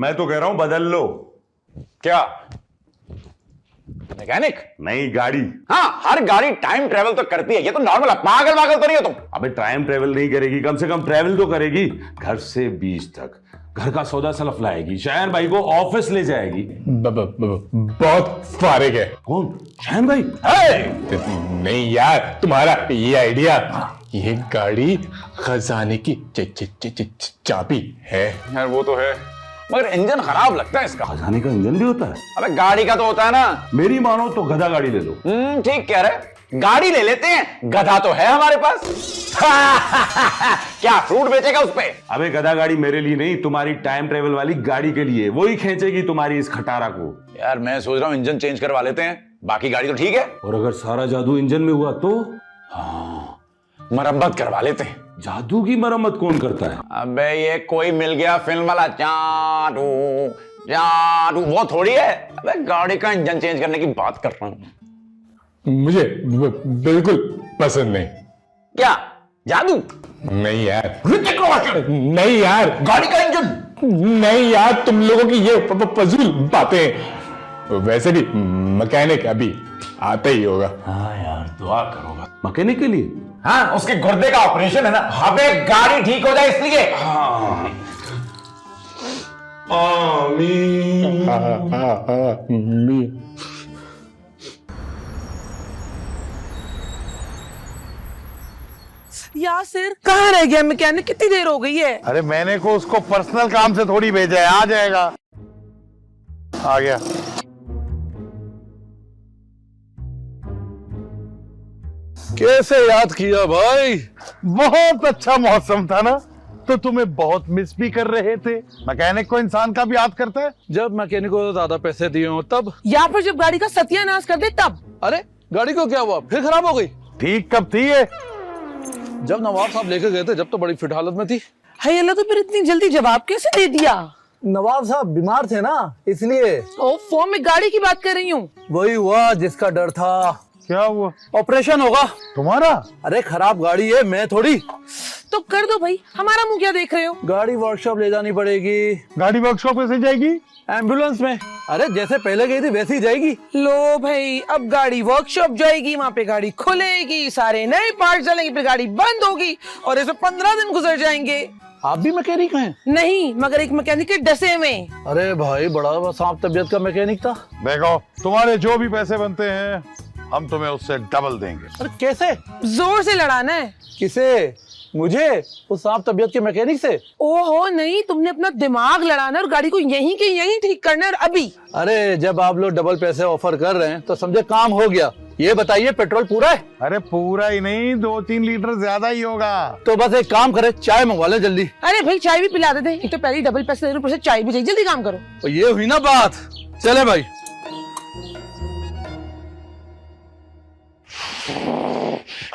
मैं तो कह रहा हूं बदल लो। क्या? मैकेनिक? नहीं, गाड़ी। हाँ, हर गाड़ी टाइम ट्रेवल तो करती है, ये तो नॉर्मल है। पागल पागल तो नहीं हो तुम? अबे टाइम ट्रेवल नहीं करेगी, कम से कम ट्रेवल तो करेगी। घर से बीच तक घर का सौदा सलफ लाएगी, शायन भाई को ऑफिस ले जाएगी। बहुत फारिग है। कौन? शायन भाई? नहीं यार, तुम्हारा ये आइडिया, ये गाड़ी खजाने की चाबी है। यार वो तो है, मगर इंजन खराब लगता है इसका। खजाने का इंजन भी होता है? अबे गाड़ी का तो होता है ना। मेरी मानो तो गधा गाड़ी ले लो। ठीक कह रहे, गाड़ी ले लेते हैं, गधा तो है हमारे पास। क्या फ्रूट बेचेगा उस पे? अबे गधा गाड़ी मेरे लिए नहीं, तुम्हारी टाइम ट्रेवल वाली गाड़ी के लिए, वही खींचेगी तुम्हारी इस खटारा को। यार मैं सोच रहा हूँ इंजन चेंज करवा लेते हैं, बाकी गाड़ी तो ठीक है। और अगर सारा जादू इंजन में हुआ तो? हाँ, मरम्मत करवा लेते हैं। जादू की मरम्मत कौन करता है? अबे ये कोई मिल गया फिल्म वाला जादू जादू, वो थोड़ी है। अबे गाड़ी का इंजन चेंज करने की बात कर रहा हूँ। मुझे बिल्कुल पसंद नहीं। क्या जादू? नहीं यार, ऋतिक रोशन। नहीं यार, गाड़ी का इंजन नहीं यार, तुम लोगों की ये फजूल बातें। वैसे भी मैकेनिक अभी आता ही होगा। हाँ यार, दुआ करोगा मैकेनिक के लिए? हाँ, उसके गुर्दे का ऑपरेशन है ना। अबे गाड़ी ठीक हो जाए इसलिए। हाँ। आमीन। आमीन। यासिर कहाँ रह गया मैकेनिक? कितनी देर हो गई है? अरे मैंने को उसको पर्सनल काम से थोड़ी भेजा है, आ जाएगा। आ गया। कैसे याद किया भाई? बहुत अच्छा मौसम था ना, तो तुम्हें बहुत मिस भी कर रहे थे। मैकेनिक को इंसान का भी याद करता है। जब मैकेनिक को ज्यादा पैसे दिए हो तब, या फिर जब गाड़ी का सत्यानाश कर दे तब। अरे गाड़ी को क्या हुआ? फिर खराब हो गई? ठीक कब थी ये? जब नवाब साहब लेकर गए थे, जब तो बड़ी फिट हालत में थी। हाय अल्लाह, तो फिर इतनी जल्दी जवाब कैसे दे दिया? नवाब साहब बीमार थे ना, इसलिए। ओफो, मैं गाड़ी की बात कर रही हूँ। वही हुआ जिसका डर था। क्या हुआ? ऑपरेशन होगा तुम्हारा? अरे खराब गाड़ी है, मैं थोड़ी। तो कर दो भाई, हमारा मुंह क्या देख रहे हो? गाड़ी वर्कशॉप ले जानी पड़ेगी। गाड़ी वर्कशॉप कैसे जाएगी? एम्बुलेंस में। अरे जैसे पहले गई थी वैसे ही जाएगी। लो भाई, अब गाड़ी वर्कशॉप जाएगी, वहाँ पे गाड़ी खुलेगी, सारे नए पार्ट डालेंगे, फिर गाड़ी बंद होगी और इसमें 15 दिन गुजर जाएंगे। आप भी मैकेनिक हैं? नहीं, मगर एक मैकेनिक के डसे में। अरे भाई, बड़ा सांप तबीयत का मैकेनिक था। देखो, तुम्हारे जो भी पैसे बनते हैं हम तुम्हें उससे डबल देंगे। अरे कैसे? जोर से लड़ाना है। किसे? मुझे? उस सांप तबीयत के मैकेनिक से? ओहो नहीं, तुमने अपना दिमाग लड़ाना और गाड़ी को यहीं के यहीं ठीक करना है, और अभी। अरे जब आप लोग डबल पैसे ऑफर कर रहे हैं तो समझे काम हो गया। ये बताइए, पेट्रोल पूरा है? अरे पूरा ही नहीं, 2-3 लीटर ज्यादा ही होगा। तो बस एक काम करे, चाय मंगवा ले जल्दी। अरे भाई चाय भी पिला देते हैं, एक तो पहले डबल पैसे दे रहे, ऊपर से चाय भी चाहिए, जल्दी काम करो। तो ये हुई ना बात। चले भाई।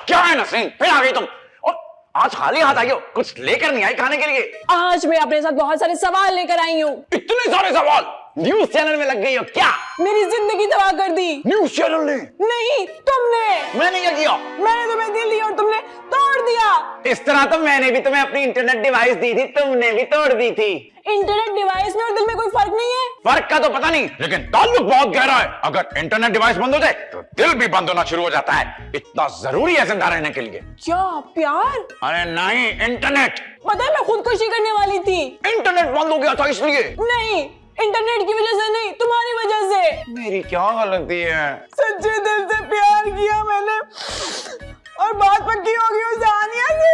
क्या है नसरीन, फिर आ गई तुम? और आज खाली हाथ आई हो, कुछ लेकर नहीं आई खाने के लिए? आज मैं अपने साथ बहुत सारे सवाल लेकर आई हूँ। इतने सारे सवाल? न्यूज चैनल में लग गई हो क्या? मेरी जिंदगी तबाह कर दी। न्यूज चैनल ने? नहीं, तुमने। मैंने क्या किया? मैंने तुम्हें दिल दी और तुमने तोड़ दिया। इस तरह तो मैंने भी तुम्हें अपनी इंटरनेट डिवाइस दी थी, तुमने भी तोड़ दी थी। इंटरनेट डिवाइस में और दिल में कोई फर्क नहीं है। फर्क का तो पता नहीं, लेकिन ताल्लुक बहुत गहरा है। अगर इंटरनेट डिवाइस बंद हो जाए तो दिल भी बंद होना शुरू हो जाता है। इतना जरूरी है जिंदा रहने के लिए। क्या प्यार? अरे नहीं, इंटरनेट। पता है मैं खुदकुशी करने वाली थी। इंटरनेट बंद हो गया था इसलिए। नहीं, इंटरनेट की वजह से नहीं, तुम्हारी वजह से। मेरी क्या गलती है? सच्चे दिल से प्यार किया मैंने और बात पक्की हो गई उस आनिया से।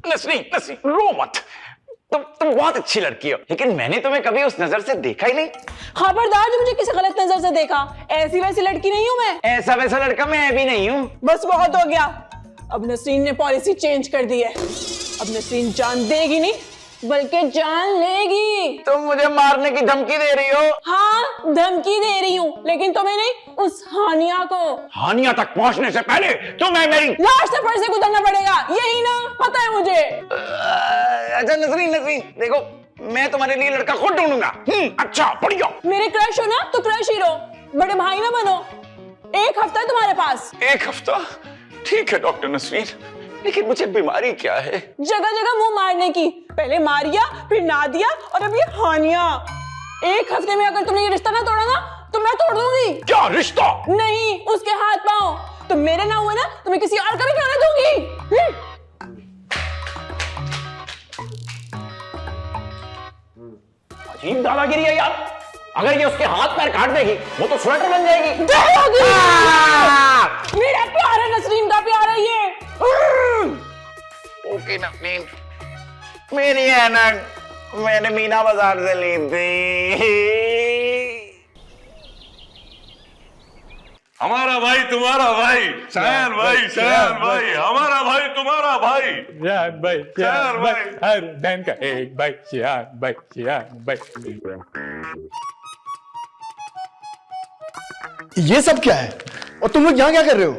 नसरीन, नसरीन रो मत। तुम बहुत अच्छी लड़की हो, लेकिन मैंने तुम्हें कभी उस नजर से देखा ही नहीं। खबरदार जो मुझे किसी गलत नजर से देखा, ऐसी वैसी लड़की नहीं हूँ मैं। ऐसा वैसा लड़का मैं भी नहीं हूँ। बस बहुत हो गया। अब नसरीन ने पॉलिसी चेंज कर दी है। अब नसरीन जान देगी नहीं बल्कि जान लेगी। तुम मुझे मारने की धमकी दे रही हो? हाँ, धमकी दे रही हूँ, लेकिन तुम्हें नहीं, उस हानिया को। हानिया तक पहुँचने से पहले तुम्हें मेरी लाश सफर से गुजरना पड़ेगा, यही ना? पता है मुझे। अच्छा नसरीन, नसरीन देखो, मैं तुम्हारे लिए लड़का खुद ढूंढूंगा। अच्छा बढ़िया। मेरे क्रश हो ना तो क्रश ही रहो, बड़े भाई ना बनो। 1 हफ्ता है तुम्हारे पास। 1 हफ्ता? ठीक है डॉक्टर नसरीन, लेकिन मुझे बीमारी क्या है? जगह जगह मुंह मारने की, पहले मारिया फिर नादिया और अब ये हानिया। एक हफ्ते में अगर तुमने ये रिश्ता ना तोड़ा ना तो मैं तोड़ दूंगी। क्या रिश्ता? नहीं, उसके हाथ पांव। तो मेरे ना हुए ना तो मैं किसी और का भी खाने दूंगी। अजीब दादागिरी है यार। अगर ये उसके हाथ पैर काट देगी वो तो स्वेटर बन जाएगी। मेरा प्यार है, नसरीन का प्यार है ये। ओके नसरीन, मेरी ऐनक मैंने मीना बाजार से ली थी। हमारा भाई तुम्हारा भाई, शायन भाई, शायन भाई, हमारा भाई तुम्हारा भाई, शान भाई, शान भाई, हर बहन का एक भाई, शान भाई, शान भाई। ये सब क्या है और तुम लोग यहाँ क्या कर रहे हो?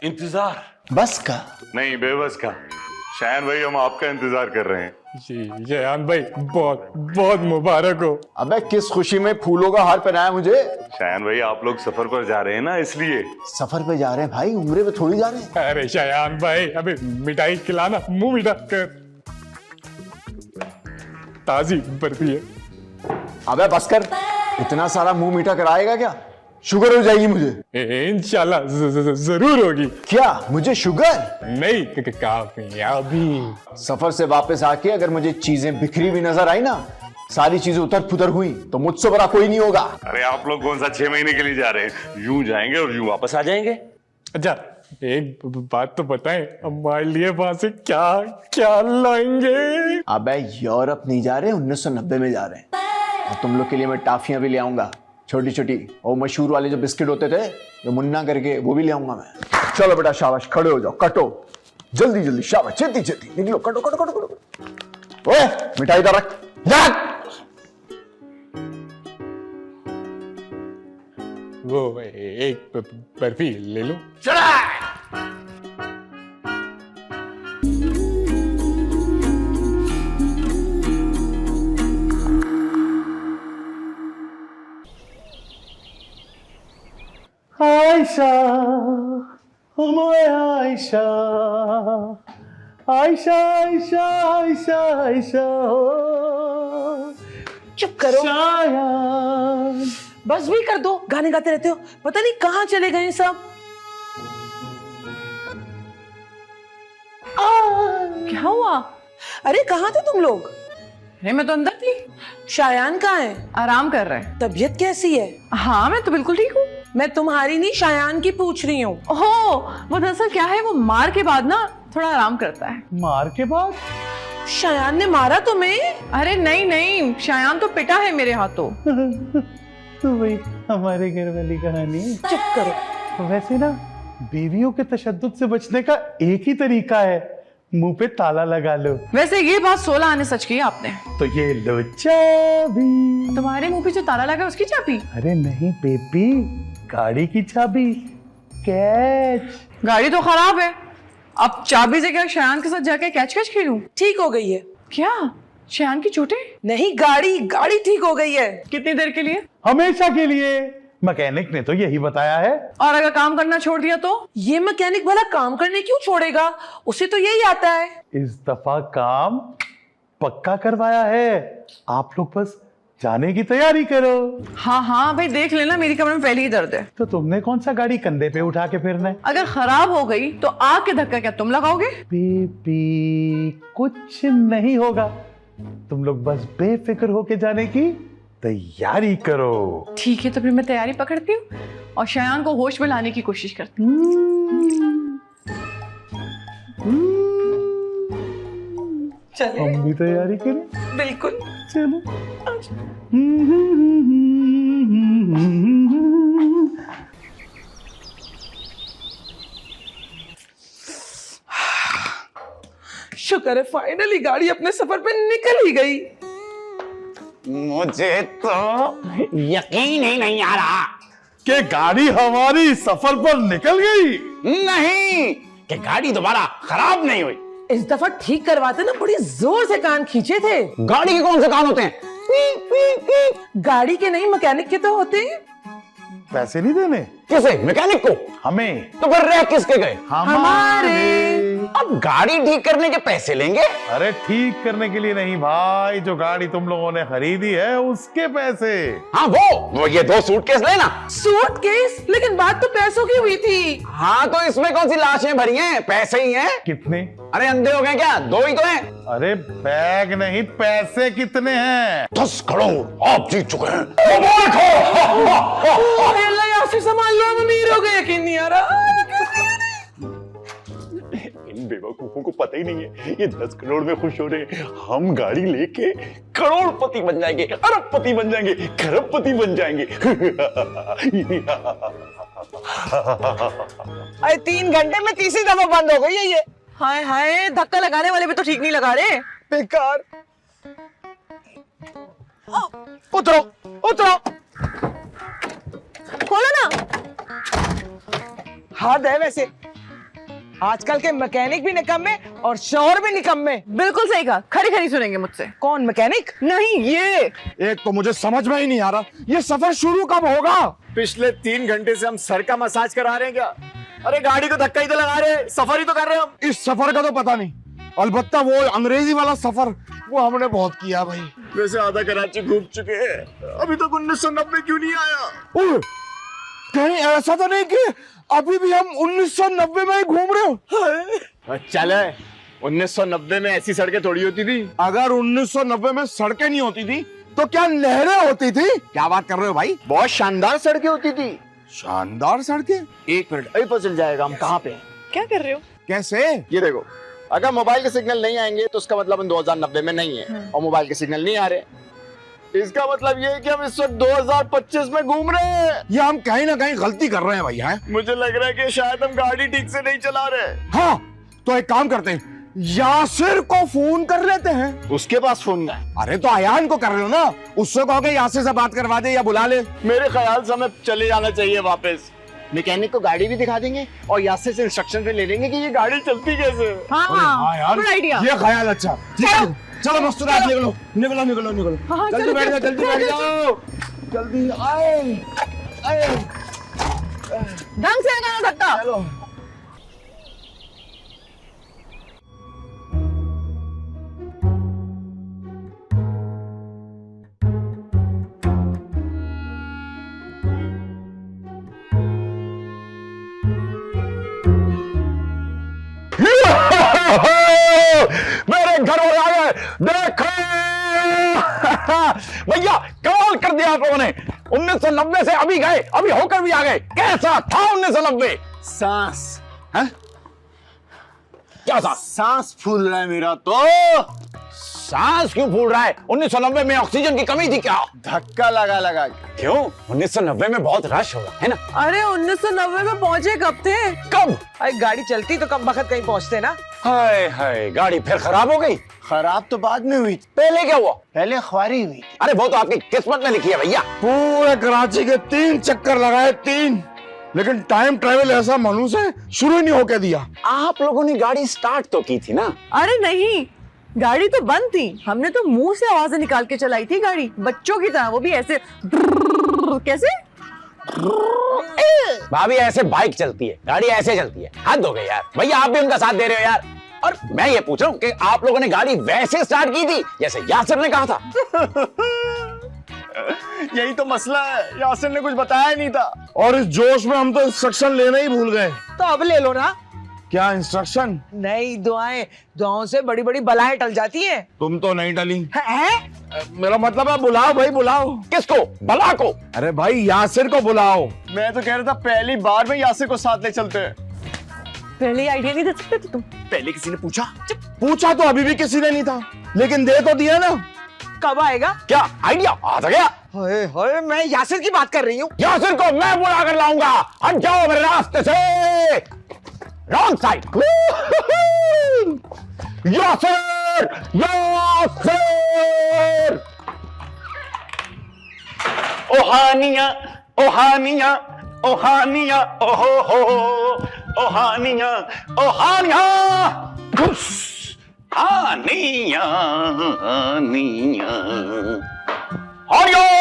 इंतजार बस का? नहीं, बेबस का। शायन भाई, हम आपका इंतजार कर रहे हैं। जी शान भाई, बहुत बहुत मुबारक हो। अबे किस खुशी में फूलों का हार पहनाया मुझे? शायन भाई, आप लोग सफर पर जा रहे हैं ना, इसलिए। सफर पे जा रहे हैं भाई, उम्रे पे थोड़ी जा रहे हैं। अरे शान भाई, अबे मिठाई खिलाना, मुंह मीठा कर। ताजी बर्फी है। अबे बस कर, इतना सारा मुंह मीठा कराएगा क्या? शुगर हो जाएगी मुझे। इंशाल्लाह जरूर होगी। क्या मुझे शुगर? नहीं, कामयाबी। सफर से वापस आके अगर मुझे चीजें बिखरी भी नजर आई ना, सारी चीजें उतर पुतर हुई, तो मुझसे बड़ा कोई नहीं होगा। अरे आप लोग कौन सा 6 महीने के लिए जा रहे हैं? यूं जाएंगे और यूं वापस आ जाएंगे। अच्छा, एक बात तो बताएं, हमारे लिए वहां से क्या क्या लाएंगे? अबे यूरोप नहीं जा रहे, 1990 में जा रहे हैं। और तुम लोग के लिए मैं टाफियां भी ले आऊंगा, छोटी छोटी, और मशहूर वाले जो बिस्किट होते थे जो मुन्ना करके, वो भी ले आऊंगा मैं। चलो बेटा, शाबाश, खड़े हो जाओ, कटो जल्दी जल्दी, शाबाश, छेती छेती निकलो, कटो कटो कटो कटो। ओए मिठाई इधर रख, रख। वो एक बर्फी ले लो। आयशा, आयशा, आयशा, आयशा, आयशा, आयशा, चुप करो, शायन। बस भी कर दो, गाने गाते रहते हो, पता नहीं कहाँ चले गए सब। क्या हुआ? अरे कहाँ थे तुम लोग? अरे मैं तो अंदर थी। शायान कहाँ है? आराम कर रहे हैं। तबीयत कैसी है? हाँ, मैं तो बिल्कुल ठीक हूँ। मैं तुम्हारी नहीं, शायान की पूछ रही हूँ। ओहो, वो दरअसल क्या है, वो मार के बाद ना थोड़ा आराम करता है। मार के बाद? शायान ने मारा तुम्हें? अरे नहीं नहीं, शायान तो पिटा है मेरे हाथों। तो वही हमारे घर वाली कहानी। चुप करो। वैसे ना, बीवियों के तशद्दुद से बचने का एक ही तरीका है, मुंह पे ताला लगा लो। वैसे ये बात 16 आने सच की आपने। तो ये लो चाबी। तुम्हारे मुंह पे जो ताला लगा उसकी चाबी? अरे नहीं बेबी, गाड़ी की चाबी, कैच। गाड़ी तो खराब है, अब चाबी से क्या शायान के साथ जाके कैच कैच खेलूं? ठीक हो गई है। क्या शायान की चोटें? नहीं, गाड़ी ठीक हो गई है। कितनी देर के लिए? हमेशा के लिए। मैकेनिक ने तो यही बताया है। और अगर काम करना छोड़ दिया तो? ये मैकेनिक भला काम करने क्यों छोड़ेगा? उसे तो यही आता है। इस दफा काम पक्का करवाया है, आप लोग बस जाने की तैयारी करो। हाँ हाँ भाई, देख लेना, मेरी कमर में पहले ही दर्द है। तो तुमने कौन सा गाड़ी कंधे पे उठा के फिरना है? अगर खराब हो गई तो आग के धक्का क्या तुम लगाओगे? बेबी कुछ नहीं होगा, तुम लोग बस बेफिक्र होके जाने की तैयारी करो। ठीक है, तो फिर मैं तैयारी पकड़ती हूँ और शायान को होश में लाने की कोशिश करती हूँ। चले? हम भी तैयारी करें? बिल्कुल। चलो। शुक्र है फाइनली गाड़ी अपने सफर पे निकल ही गई। मुझे तो यकीन ही नहीं आ रहा कि गाड़ी हमारी सफर पर निकल गई। नहीं, कि गाड़ी दोबारा खराब नहीं हुई। इस दफा ठीक करवाते ना, बड़ी जोर से कान खींचे थे। गाड़ी के कौन से कान होते हैं? गाड़ी के नहीं, मैकेनिक के तो होते हैं। पैसे नहीं देने? किसे? मैकेनिक को? हमें। तो फिर रह किसके गए? हमारे। अब गाड़ी ठीक करने के पैसे लेंगे? अरे ठीक करने के लिए नहीं भाई, जो गाड़ी तुम लोगों ने खरीदी है उसके पैसे। हाँ वो ये 2 सूटकेस लेना। सूटकेस? लेकिन बात तो पैसों की हुई थी। हाँ तो इसमें कौन सी लाशें भरी हैं, पैसे ही हैं। कितने? अरे अंधे हो गए क्या, 2 ही तो हैं। अरे बैग नहीं, पैसे कितने हैं? 10 करोड़ आप जीत चुके हैं। अल्लाह यासिर संभाल लो, हम अमीर हो गए, यकीन नहीं आ रहा। इन बेवकूफों को पता ही नहीं है ये 10 करोड़ में खुश हो रहे हैं। हम गाड़ी लेके करोड़पति बन जाएंगे, अरबपति बन जाएंगे, खरबपति बन जाएंगे। अरे 3 घंटे में तीसरी दफा बंद हो गई है ये। हाय हाय, धक्का लगाने वाले भी तो ठीक नहीं लगा रहे। बेकार। उतरो उतरो, खोलो ना। हद है वैसे, आजकल के मैकेनिक भी निकम्मे और शौहर भी निकम्मे। बिल्कुल सही कहा, खरी खरी सुनेंगे मुझसे। कौन मैकेनिक? नहीं ये। एक तो मुझे समझ में ही नहीं आ रहा ये सफर शुरू कब होगा। पिछले 3 घंटे से हम सर का मसाज करा रहे हैं क्या? अरे गाड़ी को धक्का ही तो लगा रहे हैं, सफर ही तो कर रहे हैं हम। इस सफर का तो पता नहीं, अलबत्ता वो अंग्रेजी वाला सफर वो हमने बहुत किया भाई। वैसे आधा कराची घूम चुके हैं, अभी तक 1990 क्यों नहीं आया? कहीं ऐसा तो नहीं कि अभी भी हम 1990 में ही घूम रहे हो? चले 1990 में ऐसी सड़कें थोड़ी होती थी। अगर 1990 में सड़कें नहीं होती थी तो क्या नहरें होती थी? क्या बात कर रहे हो भाई? बहुत शानदार सड़कें होती थी। शानदार सड़कें? 1 मिनट, अभी पता चल जाएगा हम कहाँ पे हैं। क्या कर रहे हो? कैसे? ये देखो, अगर मोबाइल के सिग्नल नहीं आएंगे तो उसका मतलब हम 2090 में नहीं है, और मोबाइल के सिग्नल नहीं आ रहे, इसका मतलब ये है कि हम इस वक्त 2025 में घूम रहे हैं। ये हम कहीं ना कहीं गलती कर रहे हैं भैया। मुझे लग रहा है कि शायद हम गाड़ी ठीक से नहीं चला रहे। हाँ तो एक काम करते हैं, यासिर को फोन कर लेते हैं। उसके पास फोन है? अरे तो अयान को कर लो ना, उससे कहो कि यासिर से बात करवा दे या बुला ले। मेरे ख्याल से हमें चले जाना चाहिए वापस। मैकेनिक को गाड़ी भी दिखा देंगे और यासिर से इंस्ट्रक्शन भी ले लेंगे कि ये गाड़ी चलती कैसे। हाँ यार गुड आइडिया। ये ख्याल अच्छा। चलो मस्तूरात, निकलो निकलो निकलो निकलो। हाँ, जल्दी चलो, बैठ जाओ, चलो, जल्दी बैठ जाओ, जल्दी आए आए। ढंग से लगाना धक्का। चलो मेरे घर वाले आ गए, देखो भैया कमाल कर दिया आप लोगों ने। 1990 से अभी गए, अभी होकर भी आ गए। कैसा था 1990? सांस है? क्या सांस? सांस फूल रहा है मेरा तो। सांस क्यों फूल रहा है? 1990 में ऑक्सीजन की कमी थी क्या? धक्का लगा लगा के। क्यों? 1990 में बहुत रश होगा है ना? अरे 1990 में पहुंचे कब थे? कब? अरे गाड़ी चलती तो कम वक्त कहीं पहुंचते ना। हाय हाय, गाड़ी फिर खराब हो गई? खराब तो बाद में हुई, पहले क्या हुआ? पहले ख्वारी हुई। अरे वो तो आपकी किस्मत में लिखी है भैया। पूरे कराची के 3 चक्कर लगाए, 3, लेकिन टाइम ट्रेवल ऐसा मनुष्य है शुरू ही नहीं होके दिया। आप लोगों ने गाड़ी स्टार्ट तो की थी ना? अरे नहीं, गाड़ी तो बंद थी, हमने तो मुंह से आवाजें निकाल के चलाई थी गाड़ी, बच्चों की तरह, वो भी ऐसे। कैसे? भाभी ऐसे बाइक चलती है, गाड़ी ऐसे चलती है, हद हो गई यार। भैया आप भी उनका साथ दे रहे हो यार। और मैं ये पूछ रहा हूँ कि आप लोगों ने गाड़ी वैसे स्टार्ट की थी जैसे यासिर ने कहा था? यही तो मसला है, यासिर ने कुछ बताया ही नहीं था। और इस जोश में हम तो इंस्ट्रक्शन लेना ही भूल गए। तो अब ले लो ना। क्या इंस्ट्रक्शन? नहीं, दुआएं, दुआओं से बड़ी बड़ी बलाएं टल जाती हैं। तुम तो नहीं टली। हैं? मेरा मतलब है बुलाओ भाई, बुलाओ। किसको? बला को? अरे भाई यासिर को बुलाओ। मैं तो कह रहा था पहली बार में यासिर को साथ ले चलते हैं। पहले आइडिया नहीं दे सकते थे तुम? पहले किसी ने पूछा? पूछा तो अभी भी किसी ने नहीं था, लेकिन दे तो दिया ना। कब आएगा? क्या आइडिया आ तो गया? हाय हाय, मैं यासिर की बात कर रही हूँ। यासिर को मैं बुला कर लाऊंगा, हट जाओ मेरे रास्ते से। Wrong side. यासिर, यासिर। ओहानिया ओहानिया ओहानिया ओहो हो, ओहानिया ओहानिया हानिया हानिया हानिया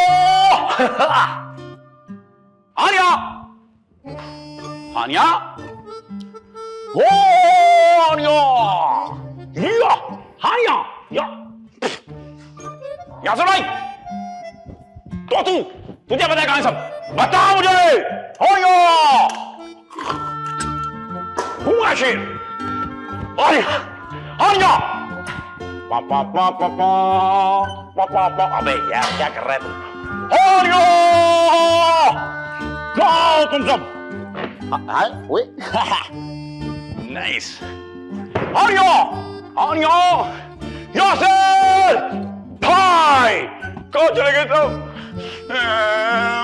हानिया हानिया। ओ हानिया या हानिया या यासर भाई तो तुझे पता है कहां सब बता मुझे हानिया हूँ आशिर हानिया हानिया पापा पापा पापा पापा अबे यार क्या कर रहा है तुम हानिया जाओ तुम सब नाइस हानिया हानिया यासर भाई कौन चले गए तुम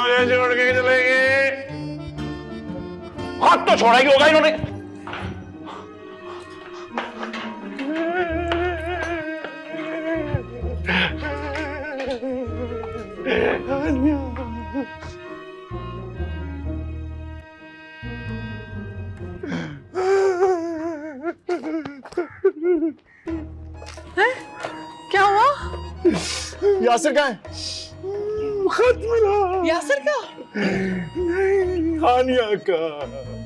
मुझे छोड़ के चले गए हाथ तो छोड़ा ही होगा इन्होंने क्या हुआ? यासिर कहाँ है? खत मिला। यासिर का? नहीं, हानिया का।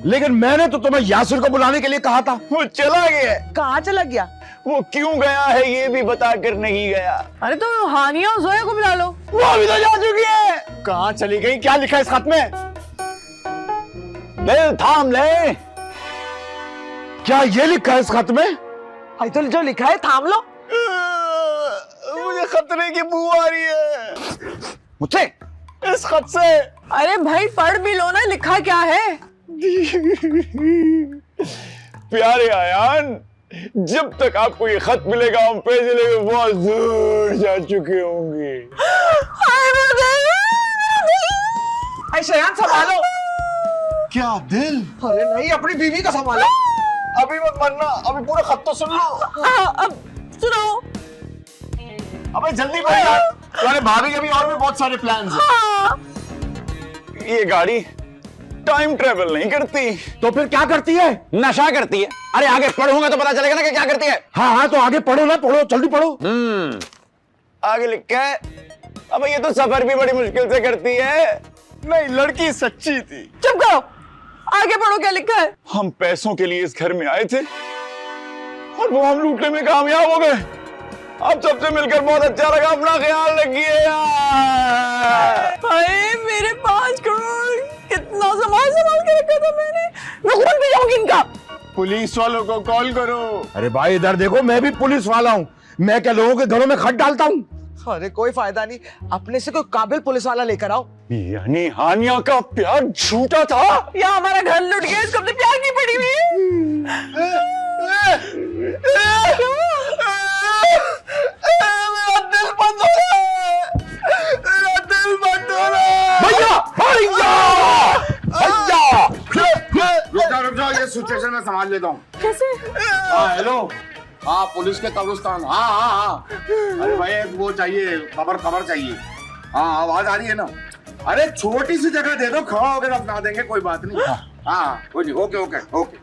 लेकिन मैंने तो तुम्हें यासिर को बुलाने के लिए कहा था। वो चला गया। कहाँ चला गया? वो क्यों गया है ये भी बता कर नहीं गया। अरे तो हानिया और जोया को बुला लो। वो अभी तो जा चुकी है। कहाँ चली गई? क्या लिखा है इस खत में? दिल थाम ले। क्या ये लिखा है इस खत में? अरे तो जो लिखा है थाम लो। मुझे खतरे की बू आ रही है मुझसे इस खत से। अरे भाई पढ़ भी लो ना, लिखा क्या है? प्यारे आयान, जब तक आपको ये खत मिलेगा हम पैसे लेके बहुत दूर जा चुके होंगे। ऐसे यार संभालो। क्या दिल? अरे नहीं, अपनी बीवी का संभालो। अभी मत मरना, अभी पूरा खत तो सुन लो। अब सुनो। अबे जल्दी कर यार, तुम्हारे भाभी के भी और भी बहुत सारे प्लान्स हैं। ये गाड़ी टाइम ट्रेवल नहीं करती। तो फिर क्या करती है? नशा करती है। अरे आगे पढ़ूंगा तो पता चलेगा ना कि क्या करती है। हाँ हाँ तो आगे पढ़ो ना, पढ़ो जल्दी पढ़ो। आगे लिखा है, अब ये तो सफर भी बड़ी मुश्किल से करती है। नहीं, लड़की सच्ची थी। चुप करो, आगे पढ़ो क्या लिखा है। हम पैसों के लिए इस घर में आए थे और वो हम लूटने में कामयाब हो गए। अब सबसे मिलकर बहुत अच्छा लगा, अपना ख्याल रखिए यार। भाई मेरे 5 करोड़ कितना संभाल के रखा था मैंने। मैं खून पी जाऊंगी इनका। पुलिस वालों को कॉल करो। अरे भाई इधर देखो, मैं भी पुलिस वाला हूँ। मैं क्या लोगों के घरों में खत डालता हूँ? अरे कोई फायदा नहीं, अपने से कोई काबिल पुलिस वाला लेकर आओ। यानी हानिया का प्यार झूठा था? या हमारा घर लुट गया, इसको अपने प्यार की पड़ी हुई। मेरा दिल बंद हो रहा है, मेरा दिल बंद हो रहा है। भैया रुक जाओ, ये सिचुएशन में संभाल लेता हूँ। कैसे? हाँ हेलो, हाँ पुलिस के कब्रिस्तान। हाँ अरे भाई वो चाहिए, खबर चाहिए। हाँ आवाज आ रही है ना? अरे छोटी सी जगह दे दो, खड़ा होकर अपना देंगे, कोई बात नहीं। हाँ कोई नहीं, ओके।